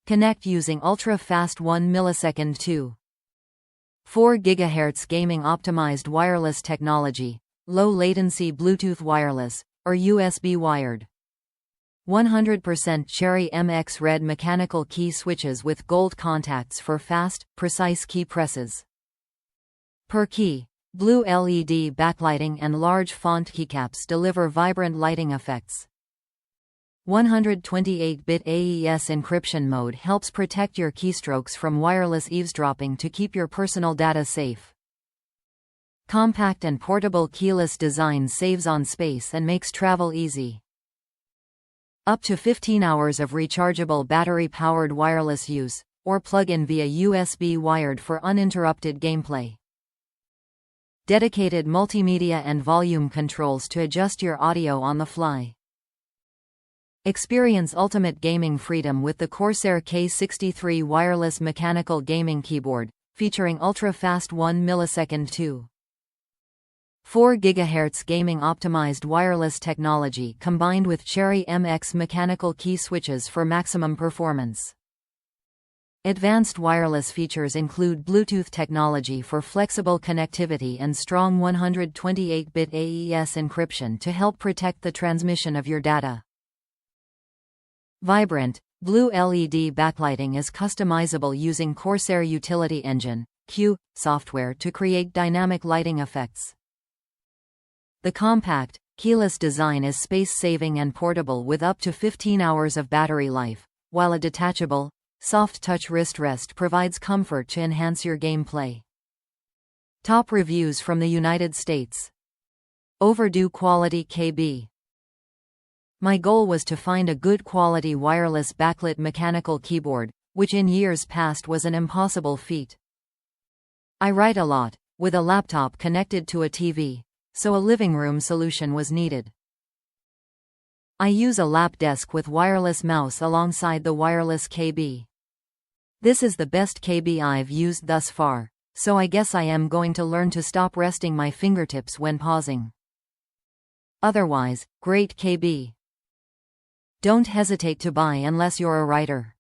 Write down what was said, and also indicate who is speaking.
Speaker 1: Connect using ultra-fast 1 millisecond to 4 GHz gaming optimized wireless technology, low latency Bluetooth wireless, or USB wired. 100% Cherry MX red mechanical key switches with gold contacts for fast, precise key presses. Per key, blue LED backlighting and large font keycaps deliver vibrant lighting effects. 128-bit AES encryption mode helps protect your keystrokes from wireless eavesdropping to keep your personal data safe. Compact and portable keyless design saves on space and makes travel easy. Up to 15 hours of rechargeable battery-powered wireless use, or plug-in via USB wired for uninterrupted gameplay. Dedicated multimedia and volume controls to adjust your audio on the fly. Experience ultimate gaming freedom with the Corsair K63 wireless mechanical gaming keyboard, featuring ultra-fast 1 millisecond to 4 GHz gaming optimized wireless technology combined with Cherry MX mechanical key switches for maximum performance. Advanced wireless features include Bluetooth technology for flexible connectivity and strong 128-bit AES encryption to help protect the transmission of your data. Vibrant, blue LED backlighting is customizable using Corsair Utility Engine (Q) software to create dynamic lighting effects. The compact, keyless design is space-saving and portable with up to 15 hours of battery life, while a detachable, soft-touch wrist rest provides comfort to enhance your gameplay. Top reviews from the United States. Overdue quality KB. My goal was to find a good quality wireless backlit mechanical keyboard, which in years past was an impossible feat. I write a lot, with a laptop connected to a TV, so a living room solution was needed. I use a lap desk with wireless mouse alongside the wireless KB. This is the best KB I've used thus far, so I guess I am going to learn to stop resting my fingertips when pausing. Otherwise, great KB. Don't hesitate to buy unless you're a writer.